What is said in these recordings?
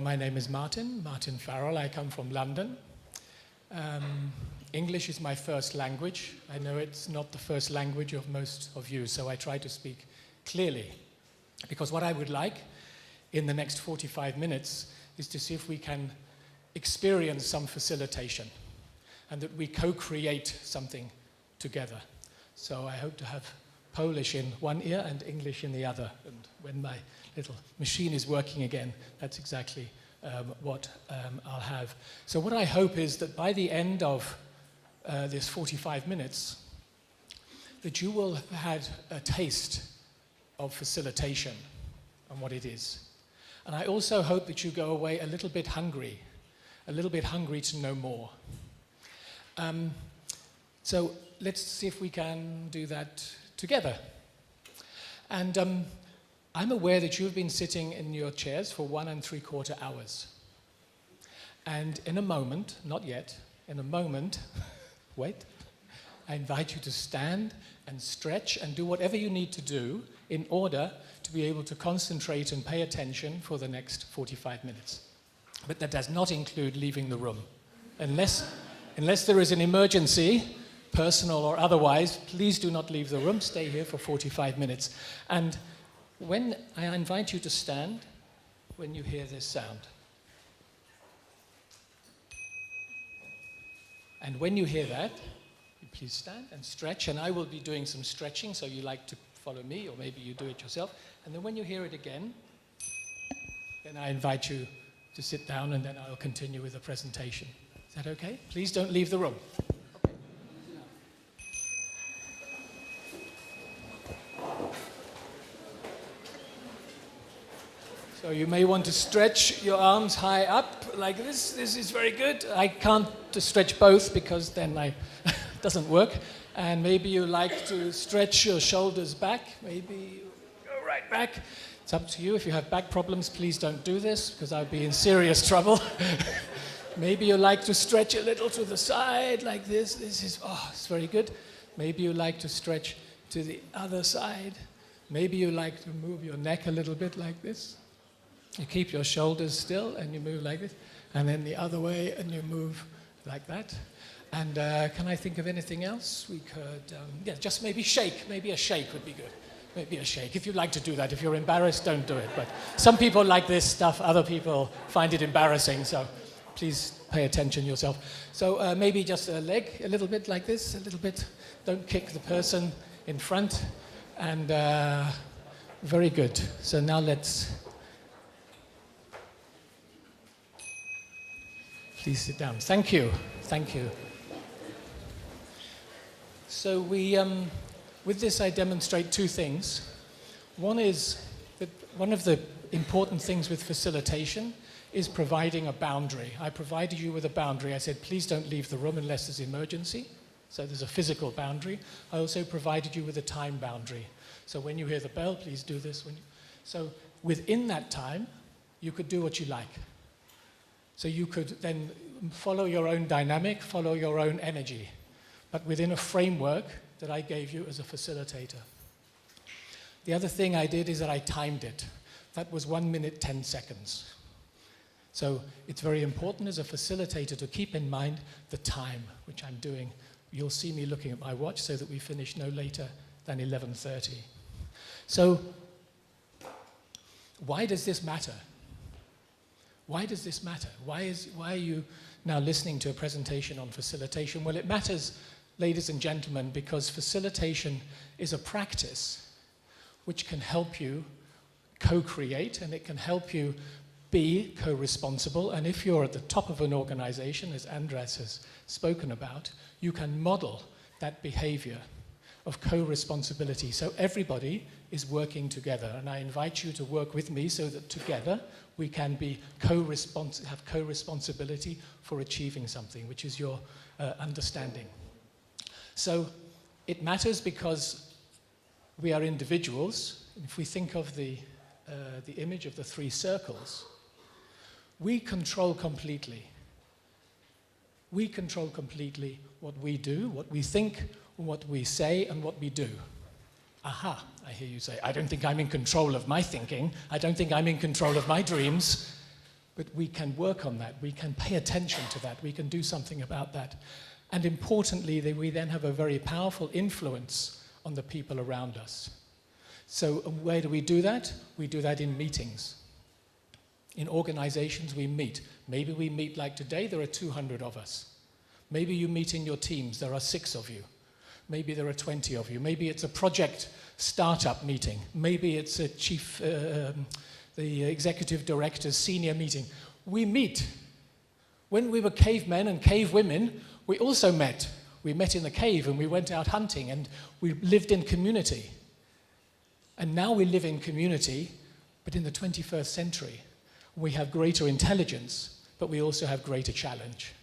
my name is Martin Farrell. I come from London. English is my first language. I know it's not the first language of most of you, so I try to speak clearly. Because what I would like in the next 45 minutes is to see if we can experience some facilitation and that we co-create something together. So I hope to have Polish in one ear and English in the other. And when my little machine is working again, that's exactly what I'll have. So what I hope is that by the end of this 45 minutes, that you will have had a taste of facilitation and what it is. And I also hope that you go away a little bit hungry to know more. So let's see if we can do that together. And I'm aware that you've been sitting in your chairs for 1 3/4 hours. And in a moment, not yet, in a moment, wait, I invite you to stand and stretch and do whatever you need to do in order to be able to concentrate and pay attention for the next 45 minutes. But that does not include leaving the room. Unless there is an emergency, personal or otherwise, please do not leave the room. Stay here for 45 minutes. And when I invite you to stand, when you hear this sound. And when you hear that, you please stand and stretch, and I will be doing some stretching, so you like to follow me, or maybe you do it yourself. And then when you hear it again, then I invite you to sit down, and then I'll continue with the presentation. Is that okay? Please don't leave the room. So you may want to stretch your arms high up like this. This is very good. I can't stretch both because then it doesn't work. And maybe you like to stretch your shoulders back. Maybe you go right back. It's up to you. If you have back problems, please don't do this because I'll be in serious trouble. Maybe you like to stretch a little to the side like this. It's very good. Maybe you like to stretch to the other side. Maybe you like to move your neck a little bit like this. You keep your shoulders still and you move like this. And then the other way and you move like that. And can I think of anything else? We could, just maybe shake. Maybe a shake would be good. Maybe a shake. If you'd like to do that. If you're embarrassed, don't do it. But some people like this stuff. Other people find it embarrassing. So please pay attention yourself. So maybe just a leg, a little bit like this. A little bit. Don't kick the person in front. And very good. So now let's... Please sit down. Thank you. Thank you. So with this I demonstrate two things. One is that one of the important things with facilitation is providing a boundary. I provided you with a boundary. I said, please don't leave the room unless there's emergency. So there's a physical boundary. I also provided you with a time boundary. So when you hear the bell, please do this. So within that time, you could do what you like. So you could then follow your own dynamic, follow your own energy, but within a framework that I gave you as a facilitator. The other thing I did is that I timed it. That was 1 minute, 10 seconds. So it's very important as a facilitator to keep in mind the time, which I'm doing. You'll see me looking at my watch so that we finish no later than 11:30. So why does this matter? Why does this matter? Why are you now listening to a presentation on facilitation? Well, it matters, ladies and gentlemen, because facilitation is a practice which can help you co-create, and it can help you be co-responsible. And if you're at the top of an organization, as Andras has spoken about, you can model that behavior of co-responsibility. So everybody is working together, and I invite you to work with me so that together we can be have co-responsibility for achieving something, which is your understanding. So it matters because we are individuals. If we think of the image of the 3 circles, we control completely. We control completely what we do, what we think, what we say, and what we do. Aha, I hear you say, I don't think I'm in control of my thinking. I don't think I'm in control of my dreams. But we can work on that. We can pay attention to that. We can do something about that. And importantly, we then have a very powerful influence on the people around us. So where do we do that? We do that in meetings. In organizations, we meet. Maybe we meet like today, there are 200 of us. Maybe you meet in your teams, there are 6 of you. Maybe there are 20 of you. Maybe it's a project startup meeting. Maybe it's a the executive director's senior meeting. We meet. When we were cavemen and cavewomen, we also met. We met in the cave and we went out hunting and we lived in community. And now we live in community, but in the 21st century. We have greater intelligence, but we also have greater challenge.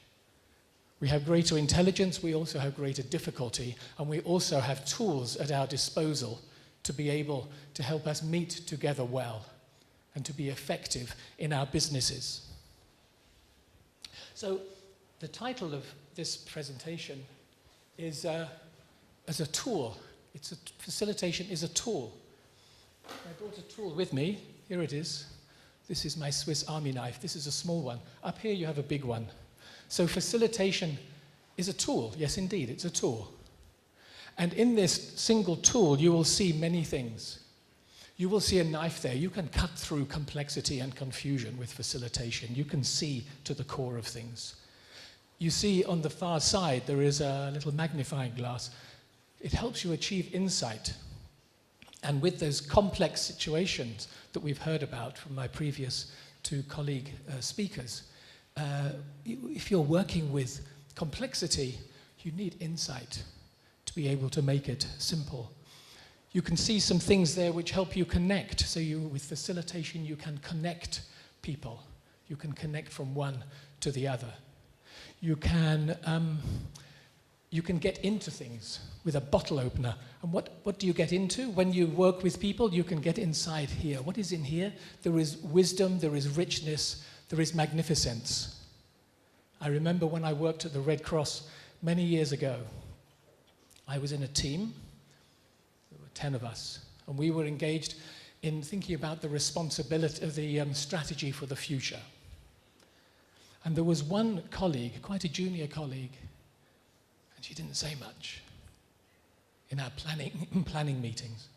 We have greater intelligence, we also have greater difficulty, and we also have tools at our disposal to be able to help us meet together well and to be effective in our businesses. So the title of this presentation is as a tool. Facilitation is a tool. I brought a tool with me. Here it is. This is my Swiss Army knife. This is a small one. Up here you have a big one. So facilitation is a tool. Yes, indeed, it's a tool. And in this single tool, you will see many things. You will see a knife there. You can cut through complexity and confusion with facilitation. You can see to the core of things. You see on the far side, there is a little magnifying glass. It helps you achieve insight. And with those complex situations that we've heard about from my previous 2 colleague speakers, if you're working with complexity, you need insight to be able to make it simple. You can see some things there which help you connect. So with facilitation, you can connect people. You can connect from one to the other. You can get into things with a bottle opener. And what do you get into? When you work with people, you can get inside here. What is in here? There is wisdom, there is richness, there is magnificence. I remember when I worked at the Red Cross many years ago, I was in a team, there were 10 of us, and we were engaged in thinking about the responsibility of the strategy for the future. And there was one colleague, quite a junior colleague, and she didn't say much in our planning meetings.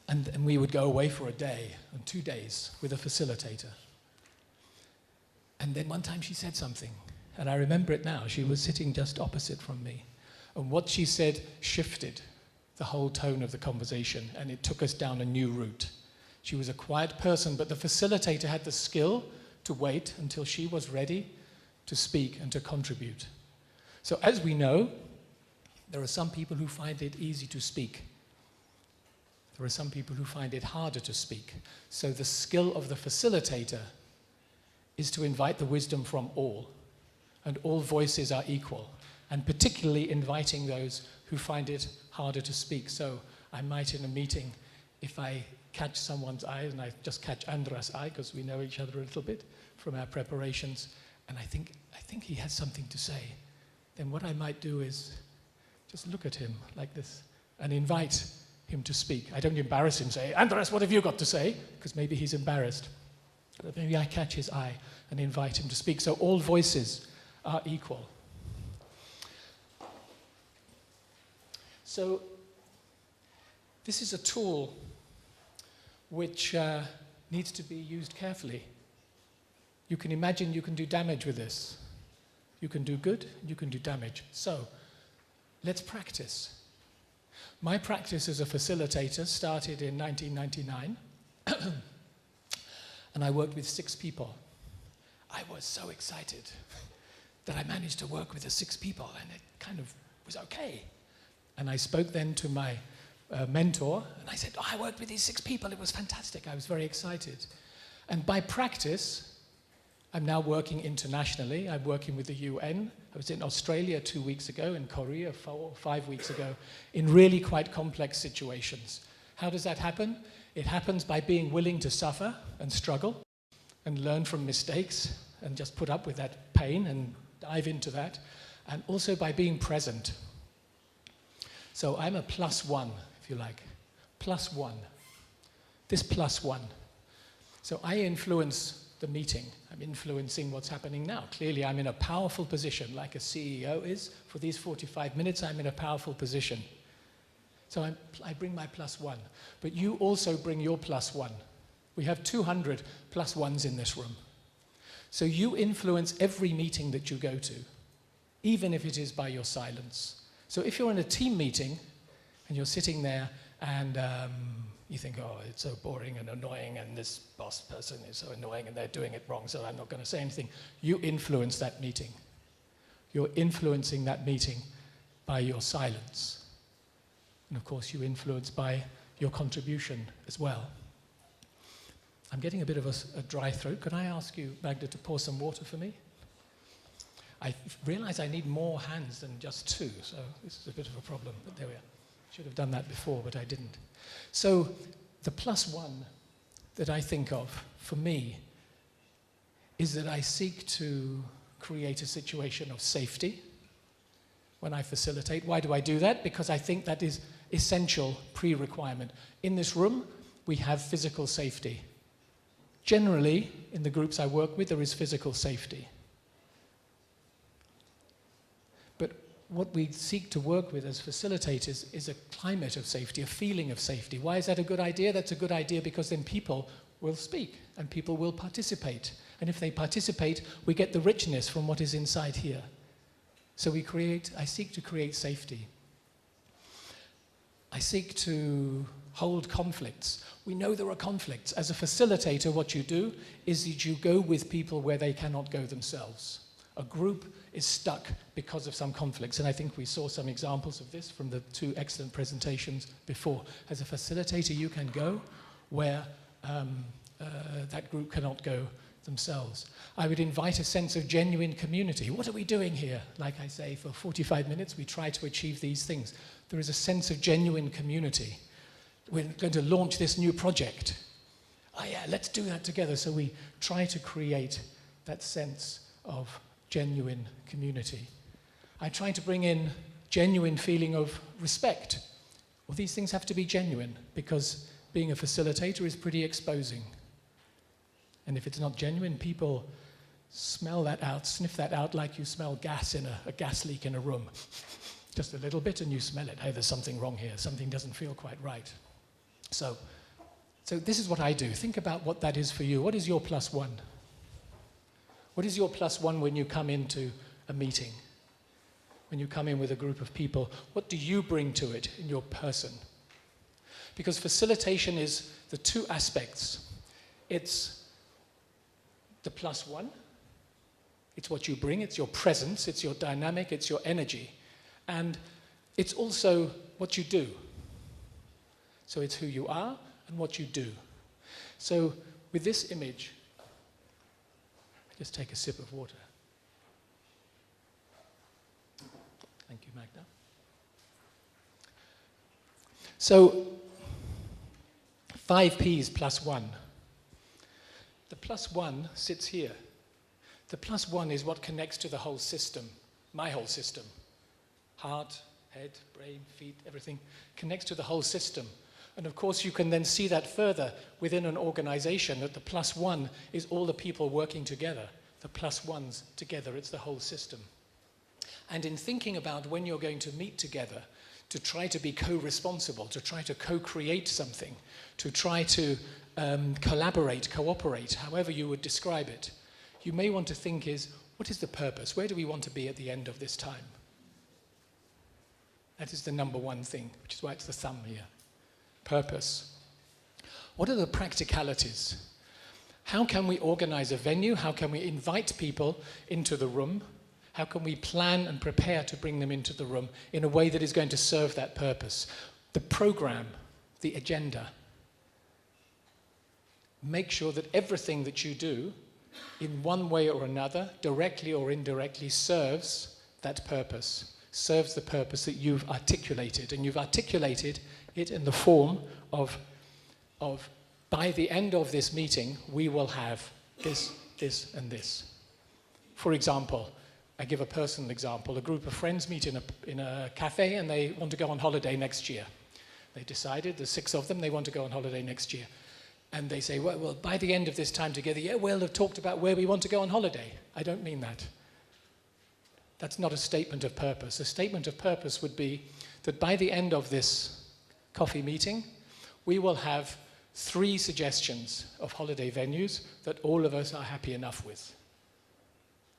And we would go away for a day and 2 days with a facilitator. And then one time she said something, and I remember it now. She was sitting just opposite from me. And what she said shifted the whole tone of the conversation, and it took us down a new route. She was a quiet person, but the facilitator had the skill to wait until she was ready to speak and to contribute. So as we know, there are some people who find it easy to speak. There are some people who find it harder to speak. So the skill of the facilitator is to invite the wisdom from all, and all voices are equal, and particularly inviting those who find it harder to speak. So I might in a meeting, if I catch someone's eye, and I just catch Andras' eye, because we know each other a little bit from our preparations, and I think he has something to say, then what I might do is just look at him like this and invite him to speak. I don't embarrass him, say, Andras, what have you got to say? Because maybe he's embarrassed. But maybe I catch his eye and invite him to speak. So all voices are equal. So this is a tool which needs to be used carefully. You can imagine you can do damage with this. You can do good, you can do damage. So let's practice. My practice as a facilitator started in 1999. And I worked with 6 people. I was so excited that I managed to work with the 6 people, and it kind of was okay. And I spoke then to my mentor, and I said, I worked with these 6 people, it was fantastic, I was very excited. And by practice, I'm now working internationally. I'm working with the UN. I was in Australia 2 weeks ago, in Korea 4 or 5 weeks ago, in really quite complex situations. How does that happen? It happens by being willing to suffer and struggle and learn from mistakes and just put up with that pain and dive into that, and also by being present. So I'm a +1, if you like. +1. This +1. So I influence the meeting. I'm influencing what's happening now. Clearly, I'm in a powerful position, like a CEO is. For these 45 minutes, I'm in a powerful position. So I bring my +1. But you also bring your +1. We have 200 +1s in this room. So you influence every meeting that you go to, even if it is by your silence. So if you're in a team meeting and you're sitting there and you think, oh, it's so boring and annoying and this boss person is so annoying and they're doing it wrong, so I'm not going to say anything. You influence that meeting. You're influencing that meeting by your silence. And of course, you influence by your contribution as well. I'm getting a bit of a dry throat. Could I ask you, Magda, to pour some water for me? I realize I need more hands than just 2, so this is a bit of a problem, but there we are. Should have done that before, but I didn't. So the +1 that I think of, for me, is that I seek to create a situation of safety when I facilitate. Why do I do that? Because I think that is essential pre-requirement. In this room, we have physical safety. Generally, in the groups I work with, there is physical safety. But what we seek to work with as facilitators is a climate of safety, a feeling of safety. Why is that a good idea? That's a good idea because then people will speak and people will participate. And if they participate, we get the richness from what is inside here. So I seek to create safety. I seek to hold conflicts. We know there are conflicts. As a facilitator, what you do is that you go with people where they cannot go themselves. A group is stuck because of some conflicts, and I think we saw some examples of this from the 2 excellent presentations before. As a facilitator, you can go where that group cannot go themselves. I would invite a sense of genuine community. What are we doing here? Like I say, for 45 minutes, we try to achieve these things. There is a sense of genuine community. We're going to launch this new project. Oh yeah, let's do that together. So we try to create that sense of genuine community. I try to bring in genuine feeling of respect. Well, these things have to be genuine because being a facilitator is pretty exposing. And if it's not genuine, people smell that out, sniff that out like you smell gas in a gas leak in a room. Just a little bit and you smell it. Hey, there's something wrong here. Something doesn't feel quite right. So this is what I do. Think about what that is for you. What is your +1? What is your +1 when you come into a meeting? When you come in with a group of people, what do you bring to it in your person? Because facilitation is the 2 aspects. It's the +1. It's what you bring. It's your presence. It's your dynamic. It's your energy. And it's also what you do. So it's who you are and what you do. So with this image, just take a sip of water. Thank you, Magda. So 5 Ps +1. The +1 sits here. The +1 is what connects to the whole system, my whole system. Heart, head, brain, feet, everything connects to the whole system. And of course, you can then see that further within an organization, that the +1 is all the people working together. The +1s together, it's the whole system. And in thinking about when you're going to meet together, to try to be co-responsible, to try to co-create something, to try to collaborate, cooperate, however you would describe it, you may want to think is, what is the purpose? Where do we want to be at the end of this time? That is the number 1 thing, which is why it's the thumb here. Purpose. What are the practicalities? How can we organize a venue? How can we invite people into the room? How can we plan and prepare to bring them into the room in a way that is going to serve that purpose? The program, the agenda. Make sure that everything that you do, in one way or another, directly or indirectly, serves that purpose, serves the purpose that you've articulated. And you've articulated it in the form of by the end of this meeting, we will have this, this, and this. For example, I give a personal example. A group of friends meet in a cafe and they want to go on holiday next year. They decided, there's 6 of them, they want to go on holiday next year. and they say, well, by the end of this time together, yeah, we'll have talked about where we want to go on holiday. I don't mean that. That's not a statement of purpose. A statement of purpose would be that by the end of this coffee meeting, we will have 3 suggestions of holiday venues that all of us are happy enough with.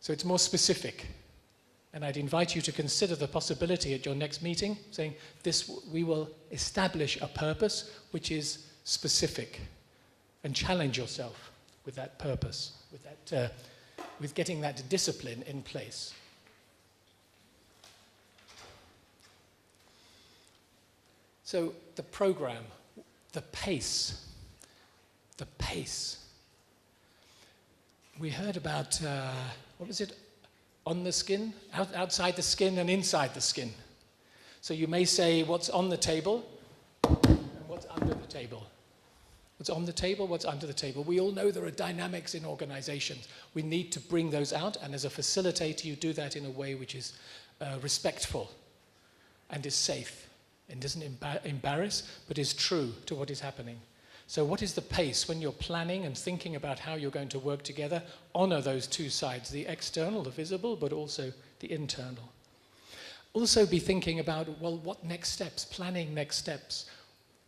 So it's more specific. And I'd invite you to consider the possibility at your next meeting, saying we will establish a purpose which is specific, and challenge yourself with that purpose, with getting that discipline in place. So the program, the pace. We heard about, what was it? On the skin, outside the skin and inside the skin. So you may say what's on the table and what's under the table. What's on the table, what's under the table. We all know there are dynamics in organizations. We need to bring those out, and as a facilitator you do that in a way which is respectful and is safe and doesn't embarrass, but is true to what is happening. So what is the pace when you're planning and thinking about how you're going to work together? Honor those 2 sides, the external, the visible, but also the internal. Also be thinking about, well, what next steps? Planning next steps.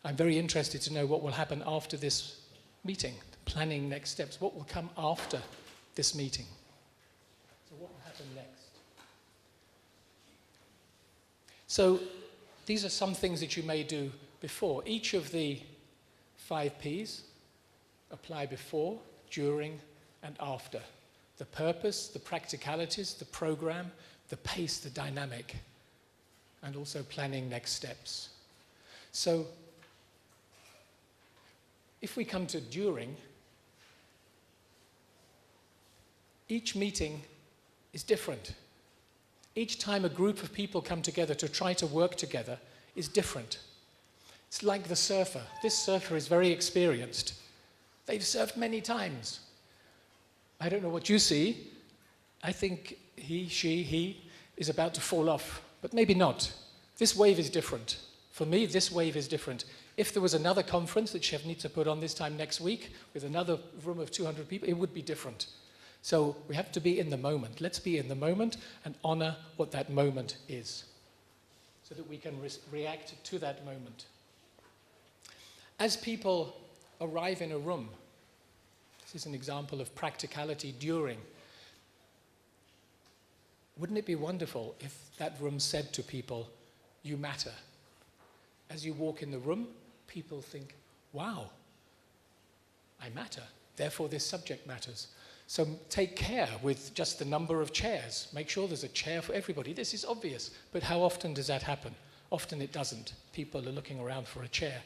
I'm very interested to know what will happen after this meeting. Planning next steps. What will come after this meeting? So what will happen next? So these are some things that you may do before. Each of the 5 Ps apply before, during, and after. The purpose, the practicalities, the program, the pace, the dynamic, and also planning next steps. So if we come to during, each meeting is different. Each time a group of people come together to try to work together is different. It's like the surfer. This surfer is very experienced. They've surfed many times. I don't know what you see. I think he is about to fall off, but maybe not. This wave is different. For me, this wave is different. If there was another conference that Chef needs to put on this time next week with another room of 200 people, it would be different. So we have to be in the moment. Let's be in the moment and honor what that moment is so that we can react to that moment. As people arrive in a room, this is an example of practicality during. Wouldn't it be wonderful if that room said to people, you matter? As you walk in the room, people think, wow, I matter. Therefore, this subject matters. So take care with just the number of chairs. Make sure there's a chair for everybody. This is obvious, but how often does that happen? Often it doesn't. People are looking around for a chair.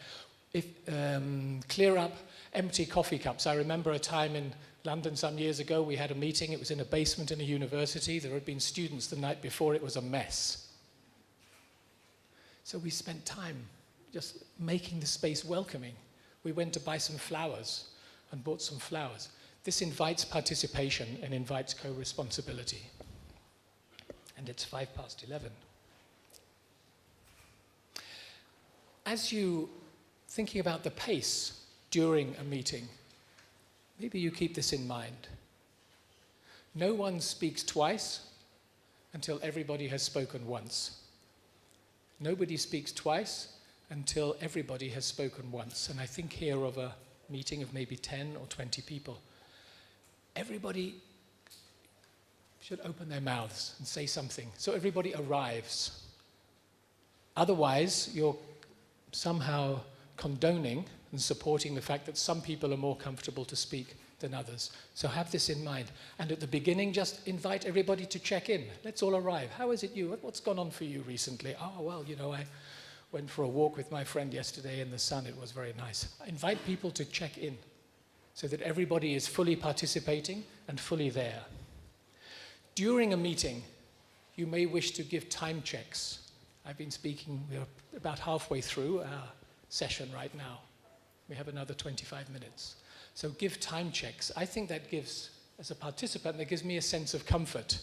Clear up empty coffee cups. I remember a time in London some years ago, we had a meeting. It was in a basement in a university. There had been students the night before. It was a mess. So we spent time just making the space welcoming. We went to buy some flowers and bought some flowers. This invites participation and invites co-responsibility. And it's 11:05. As you thinking about the pace during a meeting, maybe you keep this in mind. No one speaks twice until everybody has spoken once. Nobody speaks twice until everybody has spoken once. And I think here of a meeting of maybe 10 or 20 people. Everybody should open their mouths and say something, so everybody arrives. Otherwise, you're somehow condoning and supporting the fact that some people are more comfortable to speak than others. So have this in mind. And at the beginning, just invite everybody to check in. Let's all arrive. How is it you? What's gone on for you recently? Oh, well, you know, I went for a walk with my friend yesterday in the sun. It was very nice. Invite people to check in so that everybody is fully participating and fully there. During a meeting, you may wish to give time checks. I've been speaking, we're about halfway through our session right now. We have another 25 minutes. So give time checks. I think that gives, as a participant, that gives me a sense of comfort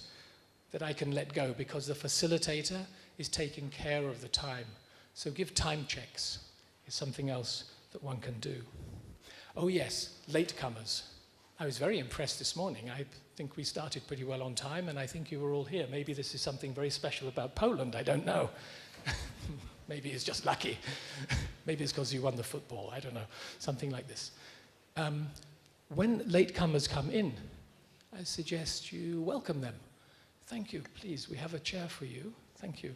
that I can let go because the facilitator is taking care of the time. So give time checks is something else that one can do. Oh yes, latecomers. I was very impressed this morning. I think we started pretty well on time, and I think you were all here. Maybe this is something very special about Poland, I don't know. Maybe it's just lucky. Maybe it's because you won the football, I don't know, something like this. When latecomers come in, I suggest you welcome them. Thank you, please, we have a chair for you. Thank you.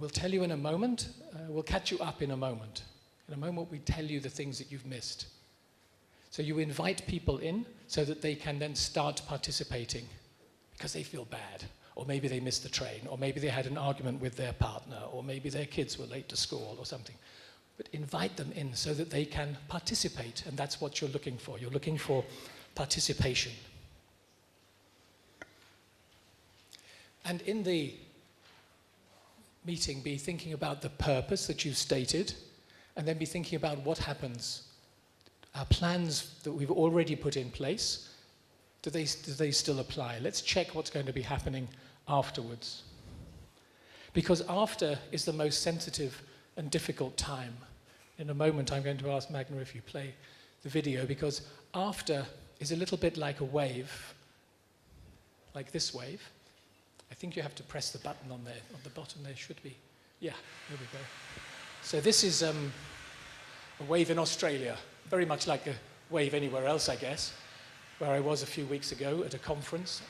We'll tell you in a moment, we'll catch you up in a moment. In a moment, we tell you the things that you've missed. So you invite people in so that they can then start participating because they feel bad, or maybe they missed the train, or maybe they had an argument with their partner, or maybe their kids were late to school or something. But invite them in so that they can participate, and that's what you're looking for. You're looking for participation. And in the meeting, be thinking about the purpose that you've stated, and then be thinking about what happens. Our plans that we've already put in place, do they still apply? Let's check what's going to be happening afterwards. Because after is the most sensitive and difficult time. In a moment, I'm going to ask Magna if you play the video, because after is a little bit like a wave, like this wave. I think you have to press the button on there, on the bottom there should be. Yeah, here we go. So this is a wave in Australia, very much like a wave anywhere else, I guess, where I was a few weeks ago at a conference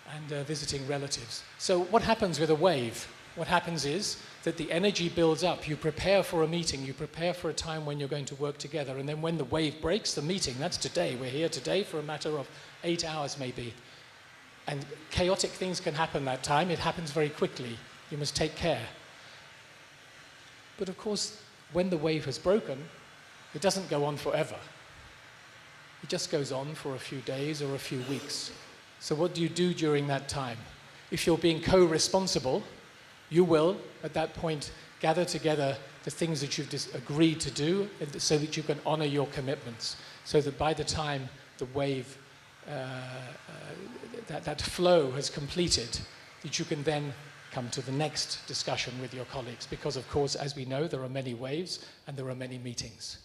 and visiting relatives. So what happens with a wave? What happens is that the energy builds up. You prepare for a meeting. You prepare for a time when you're going to work together. And then when the wave breaks, the meeting, that's today. We're here today for a matter of 8 hours maybe. And chaotic things can happen that time. It happens very quickly. You must take care. But of course, when the wave has broken, it doesn't go on forever. It just goes on for a few days or a few weeks. So what do you do during that time? If you're being co-responsible, you will, at that point, gather together the things that you've agreed to do so that you can honor your commitments, so that by the time the wave, that flow has completed, that you can then come to the next discussion with your colleagues. Because, of course, as we know, there are many waves and there are many meetings.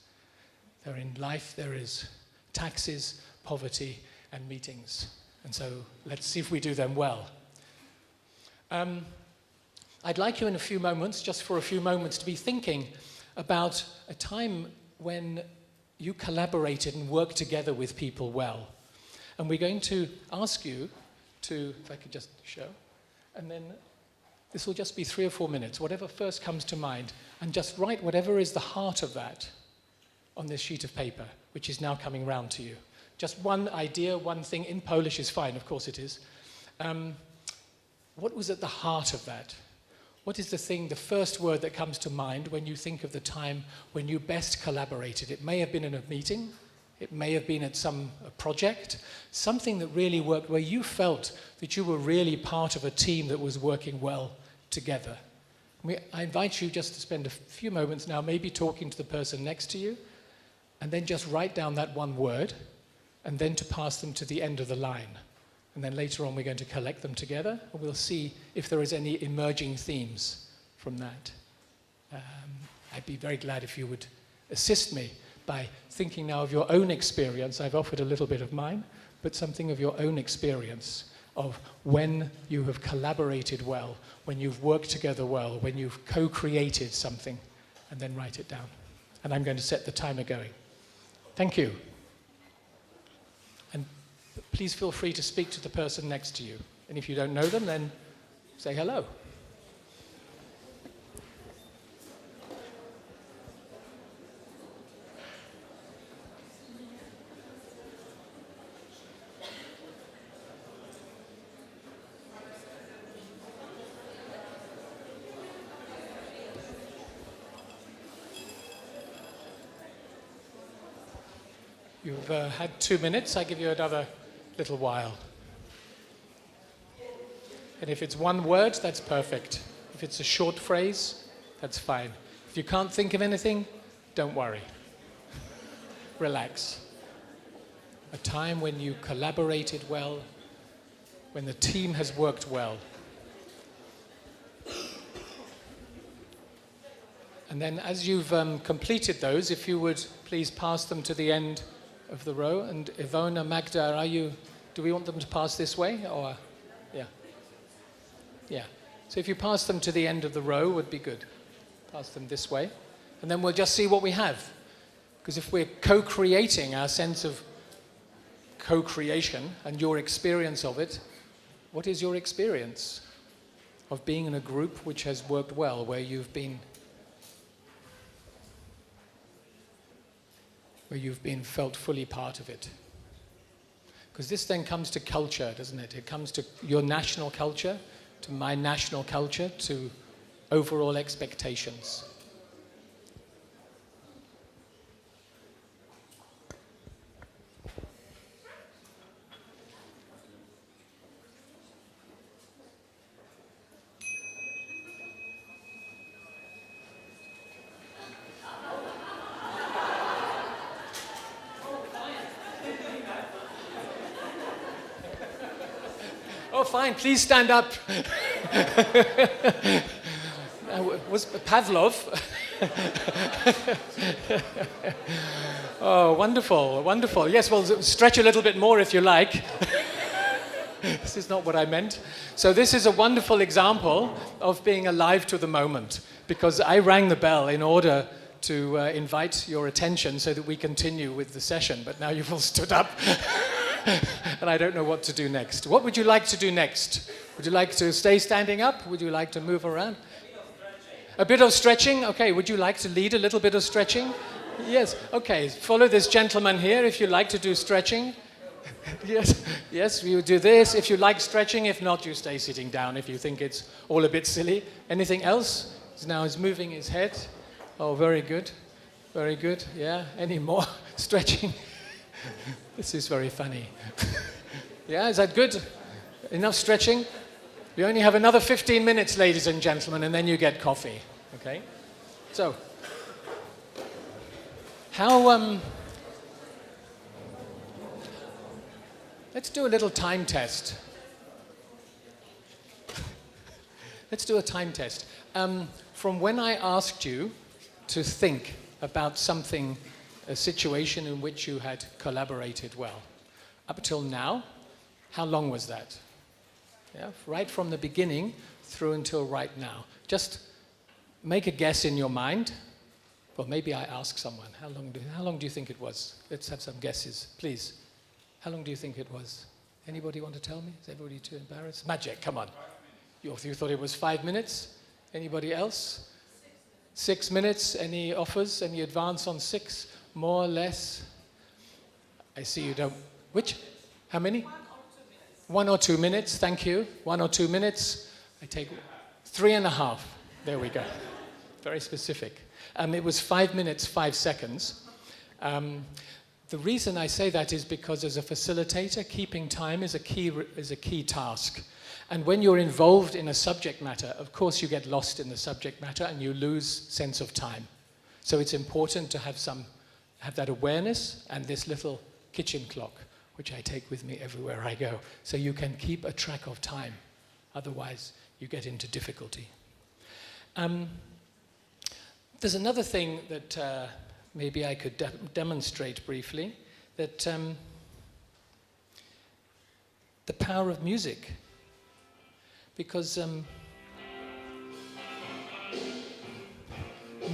There in life, there is taxes, poverty, and meetings. And so let's see if we do them well. I'd like you in a few moments, just for a few moments, to be thinking about a time when you collaborated and worked together with people well. And we're going to ask you to, if I could just show, and then this will just be 3 or 4 minutes, whatever first comes to mind, and just write whatever is the heart of that on this sheet of paper, which is now coming round to you. Just one idea, one thing. In Polish is fine, of course it is. What was at the heart of that? What is the thing, the first word that comes to mind when you think of the time when you best collaborated? It may have been in a meeting, it may have been at some project, something that really worked, where you felt that you were really part of a team that was working well together. I invite you just to spend a few moments now, maybe talking to the person next to you, and then just write down that one word, and then to pass them to the end of the line. And then later on we're going to collect them together, and we'll see if there is any emerging themes from that. I'd be very glad if you would assist me by thinking now of your own experience. I've offered a little bit of mine, but something of your own experience of when you have collaborated well, when you've worked together well, when you've co-created something, and then write it down. And I'm going to set the timer going. Thank you. And please feel free to speak to the person next to you. And if you don't know them, then say hello. You've had 2 minutes. I give you another little while. And if it's one word, that's perfect. If it's a short phrase, that's fine. If you can't think of anything, don't worry. Relax. A time when you collaborated well, when the team has worked well. And then as you've completed those, if you would please pass them to the end of the row. And Ivona, Magda, do we want them to pass this way? Or, yeah. Yeah. So if you pass them to the end of the row would be good. Pass them this way. And then we'll just see what we have. Because if we're co-creating our sense of co-creation and your experience of it, what is your experience of being in a group which has worked well, where you've been felt fully part of it? Because this then comes to culture, doesn't it? It comes to your national culture, to my national culture, to overall expectations. Oh, fine, please stand up. Was Pavlov? Oh, wonderful, wonderful. Yes, well, stretch a little bit more if you like. This is not what I meant. So this is a wonderful example of being alive to the moment, because I rang the bell in order to invite your attention so that we continue with the session, but now you've all stood up. And I don't know what to do next. What would you like to do next? Would you like to stay standing up? Would you like to move around? A bit of stretching? Okay, would you like to lead a little bit of stretching? Yes, okay. Follow this gentleman here if you like to do stretching. Yes, yes, we would do this. If you like stretching, if not, you stay sitting down if you think it's all a bit silly. Anything else? Now he's moving his head. Oh, very good. Very good. Yeah, any more stretching? This is very funny. Yeah, is that good? Enough stretching? We only have another 15 minutes, ladies and gentlemen, and then you get coffee. Okay? So, let's do a little time test. Let's do a time test. From when I asked you to think about something, a situation in which you had collaborated well, up till now, how long was that? Yeah, right from the beginning through until right now. Just make a guess in your mind. Well, maybe I ask someone, how long do you think it was? Let's have some guesses, please. How long do you think it was? Anybody want to tell me? Is everybody too embarrassed? Magic, come on. You thought it was 5 minutes? Anybody else? 6 minutes. Any offers? Any advance on 6? More or less? I see you don't. Which? How many? 1 or 2 minutes, thank you. 1 or 2 minutes. I take 3.5. There we go. Very specific. It was 5 minutes, 5 seconds. The reason I say that is because as a facilitator, keeping time is a key task. And when you're involved in a subject matter, of course you get lost in the subject matter and you lose sense of time. So it's important to have that awareness and this little kitchen clock, which I take with me everywhere I go, so you can keep a track of time. Otherwise, you get into difficulty. There's another thing that maybe I could demonstrate briefly, that the power of music. Because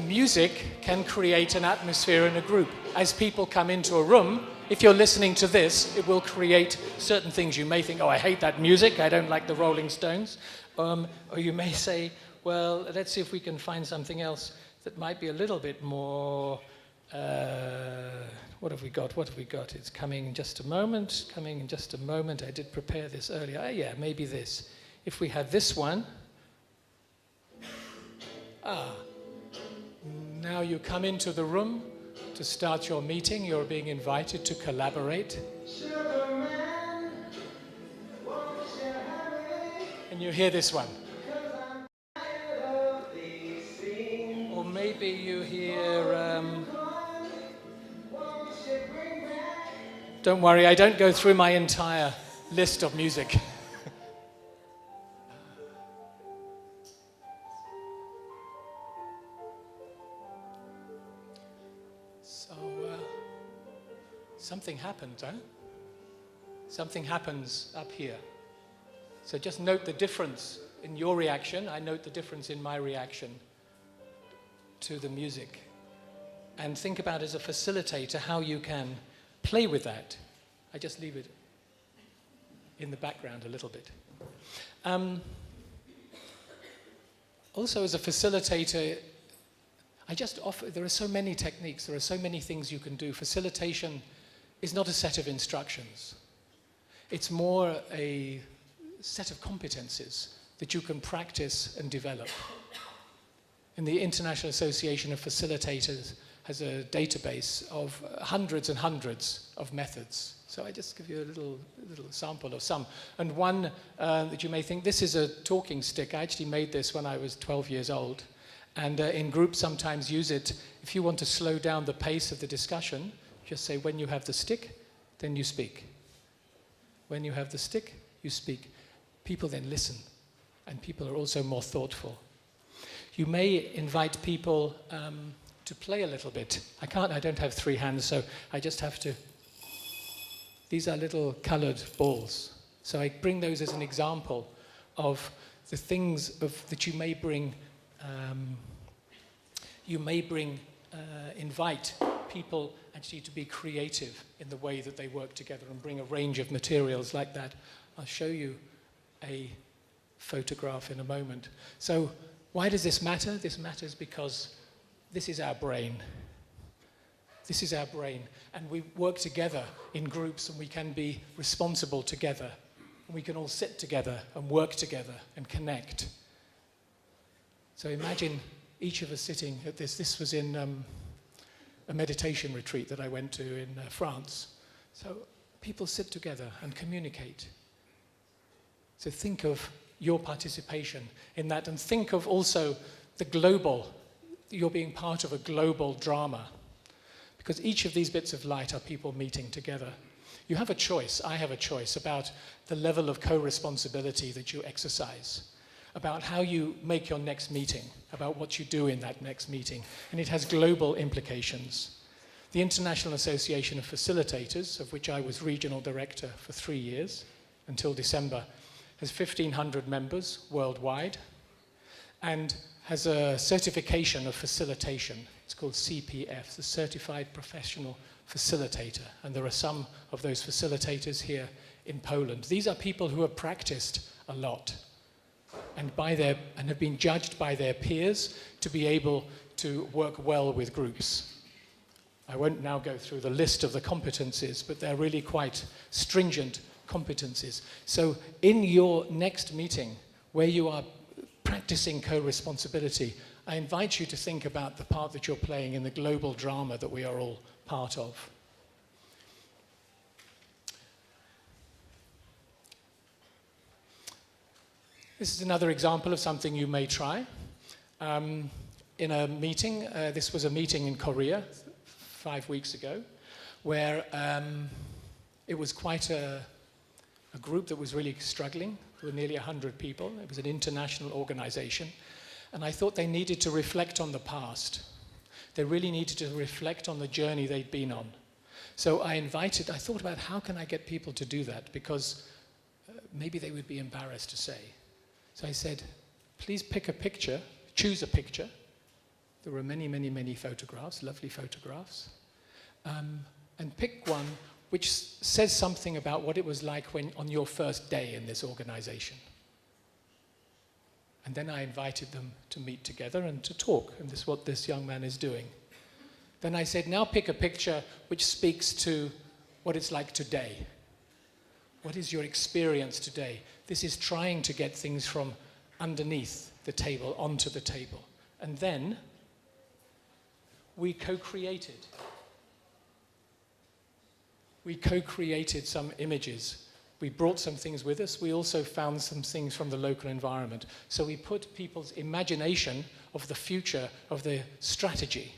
music can create an atmosphere in a group. As people come into a room, if you're listening to this, it will create certain things. You may think, oh, I hate that music, I don't like the Rolling Stones. Or you may say, well, let's see if we can find something else that might be a little bit more, what have we got? What have we got? It's coming in just a moment, coming in just a moment. I did prepare this earlier. Oh, yeah, maybe this. If we have this one, now you come into the room to start your meeting. You're being invited to collaborate. And you hear this one. Or maybe you hear... Don't worry, I don't go through my entire list of music. Something happened, huh? Something happens up here. So just note the difference in your reaction. I note the difference in my reaction to the music. And think about, as a facilitator, how you can play with that. I just leave it in the background a little bit. Also, as a facilitator, I just offer, there are so many techniques, there are so many things you can do. Facilitation is not a set of instructions. It's more a set of competencies that you can practice and develop. And the International Association of Facilitators has a database of hundreds and hundreds of methods. So I just give you a little sample of some. And one that you may think, this is a talking stick. I actually made this when I was 12 years old. And in groups sometimes use it. If you want to slow down the pace of the discussion, just say, when you have the stick, then you speak. When you have the stick, you speak. People then listen. And people are also more thoughtful. You may invite people to play a little bit. I don't have 3 hands, so I just have to. These are little colored balls. So I bring those as an example of the things that you may bring. Invite people actually to be creative in the way that they work together and bring a range of materials like that. I'll show you a photograph in a moment. So why does this matter? This matters because this is our brain. This is our brain. And we work together in groups, and we can be responsible together. And we can all sit together and work together and connect. So imagine each of us sitting at this. This was in a meditation retreat that I went to in France. So people sit together and communicate. So think of your participation in that, and think of also the global. You're being part of a global drama. Because each of these bits of light are people meeting together. You have a choice, I have a choice, about the level of co-responsibility that you exercise, about how you make your next meeting, about what you do in that next meeting. And it has global implications. The International Association of Facilitators, of which I was regional director for 3 years, until December, has 1,500 members worldwide, and has a certification of facilitation. It's called CPF, the Certified Professional Facilitator. And there are some of those facilitators here in Poland. These are people who have practiced a lot and have been judged by their peers to be able to work well with groups. I won't now go through the list of the competencies, but they're really quite stringent competencies. So in your next meeting, where you are practicing co-responsibility, I invite you to think about the part that you're playing in the global drama that we are all part of. This is another example of something you may try. In a meeting, this was a meeting in Korea 5 weeks ago, where it was quite a group that was really struggling. There were nearly 100 people. It was an international organization. And I thought they needed to reflect on the past. They really needed to reflect on the journey they'd been on. So I thought about how can I get people to do that, because maybe they would be embarrassed to say. So I said, please pick a picture, choose a picture. There were many, many, many photographs, lovely photographs. And pick one which says something about what it was like on your first day in this organization. And then I invited them to meet together and to talk, and this is what this young man is doing. Then I said, now pick a picture which speaks to what it's like today. What is your experience today? This is trying to get things from underneath the table onto the table. And then we co-created. We co-created some images. We brought some things with us. We also found some things from the local environment. So we put people's imagination of the future, of the strategy,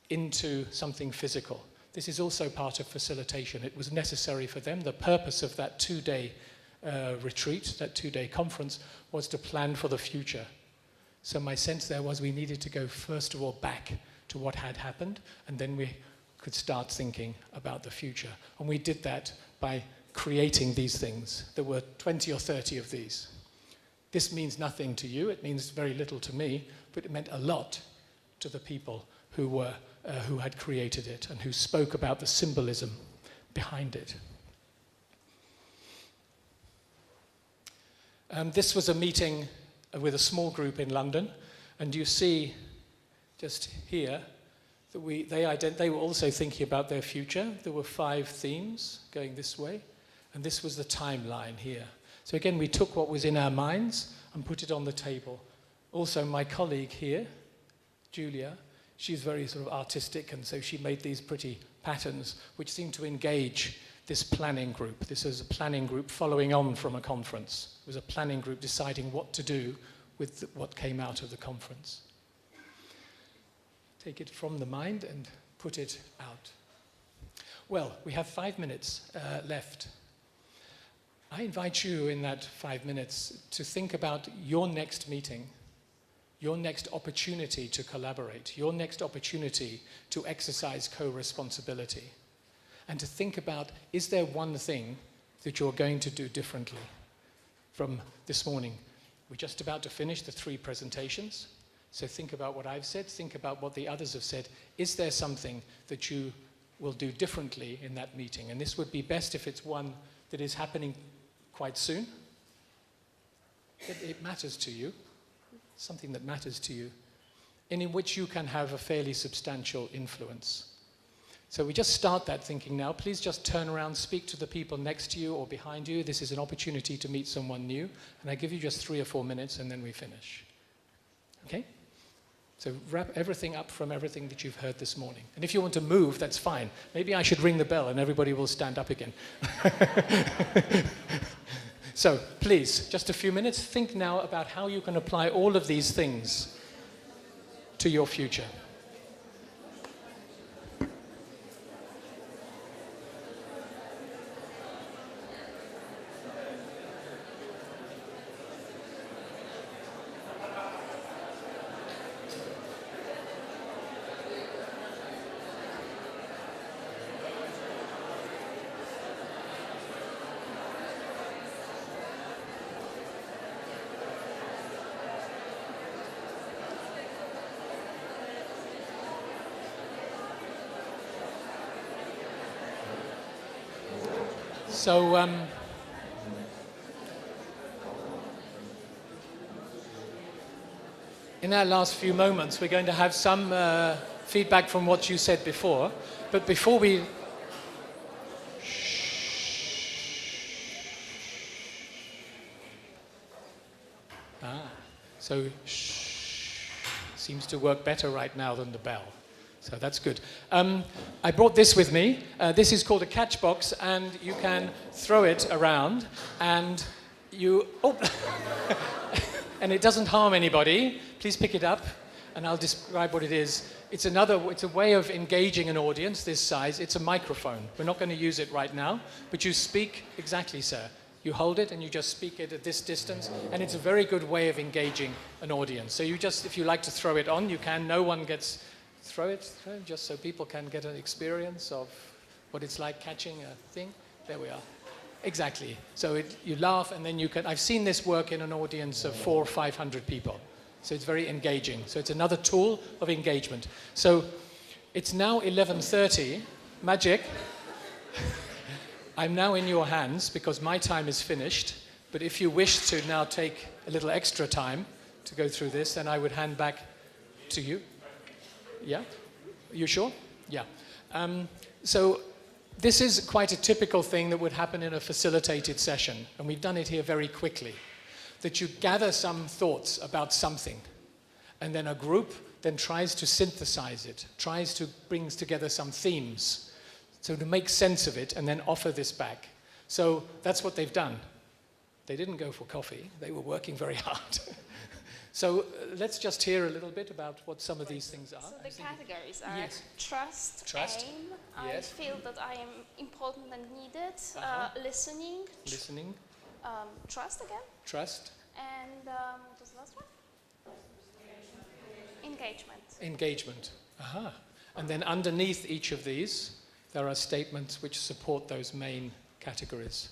into something physical. This is also part of facilitation. It was necessary for them. The purpose of that 2-day retreat, that 2-day conference, was to plan for the future. So my sense there was we needed to go, first of all, back to what had happened, and then we could start thinking about the future. And we did that by creating these things. There were 20 or 30 of these. This means nothing to you, it means very little to me, but it meant a lot to the people who had created it and who spoke about the symbolism behind it. This was a meeting with a small group in London, and you see just here that they were also thinking about their future. There were 5 themes going this way, and this was the timeline here. So again, we took what was in our minds and put it on the table. Also, my colleague here, Julia, she's very sort of artistic, and so she made these pretty patterns which seemed to engage this planning group. This was a planning group following on from a conference. It was a planning group deciding what to do with what came out of the conference. Take it from the mind and put it out. Well, we have 5 minutes left. I invite you in that 5 minutes to think about your next meeting, your next opportunity to collaborate, your next opportunity to exercise co-responsibility, and to think about, is there one thing that you're going to do differently from this morning? We're just about to finish the 3 presentations, so think about what I've said, think about what the others have said. Is there something that you will do differently in that meeting? And this would be best if it's one that is happening quite soon. It matters to you, something that matters to you, and in which you can have a fairly substantial influence. So we just start that thinking now. Please just turn around, speak to the people next to you or behind you. This is an opportunity to meet someone new, and I give you just 3 or 4 minutes and then we finish. Okay? So wrap everything up from everything that you've heard this morning. And if you want to move, that's fine. Maybe I should ring the bell and everybody will stand up again. So please, just a few minutes, think now about how you can apply all of these things to your future. So, in our last few moments, we're going to have some feedback from what you said before. But before we... So, seems to work better right now than the bell. So that's good. I brought this with me. This is called a catch box, and you can throw it around, and you... Oh! And it doesn't harm anybody. Please pick it up, and I'll describe what it is. It's a way of engaging an audience this size. It's a microphone. We're not going to use it right now, but you speak exactly, sir. You hold it, and you just speak it at this distance, and it's a very good way of engaging an audience. So you just, if you like to throw it on, you can. No one gets... Throw it, just so people can get an experience of what it's like catching a thing. There we are. Exactly. So you laugh, and then you can... I've seen this work in an audience of 400 or 500 people. So it's very engaging. So it's another tool of engagement. So it's now 11:30. Magic. I'm now in your hands because my time is finished. But if you wish to now take a little extra time to go through this, then I would hand back to you. Yeah? You sure? Yeah. So this is quite a typical thing that would happen in a facilitated session, and we've done it here very quickly, that you gather some thoughts about something, and then a group then tries to synthesize it, brings together some themes, so to make sense of it and then offer this back. So that's what they've done. They didn't go for coffee, they were working very hard. So let's just hear a little bit about what some of these things are. So the categories are yes. Trust, aim, yes. I feel that I am important and needed, listening, trust again. Trust. And what was the last one? Engagement. Engagement. Aha. And then underneath each of these, there are statements which support those main categories.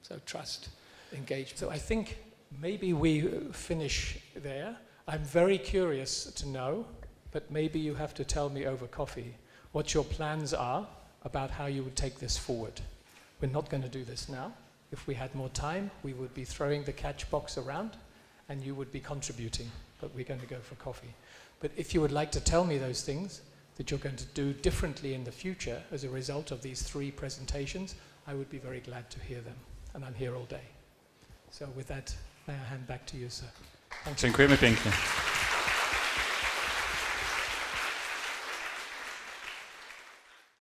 So trust, engagement. So I think maybe we finish there. I'm very curious to know, but maybe you have to tell me over coffee what your plans are about how you would take this forward. We're not going to do this now. If we had more time, we would be throwing the catch box around and you would be contributing, but we're going to go for coffee. But if you would like to tell me those things that you're going to do differently in the future as a result of these 3 presentations, I would be very glad to hear them. And I'm here all day. So with that, may I hand back to you, sir. Thank you. Dziękujemy pięknie.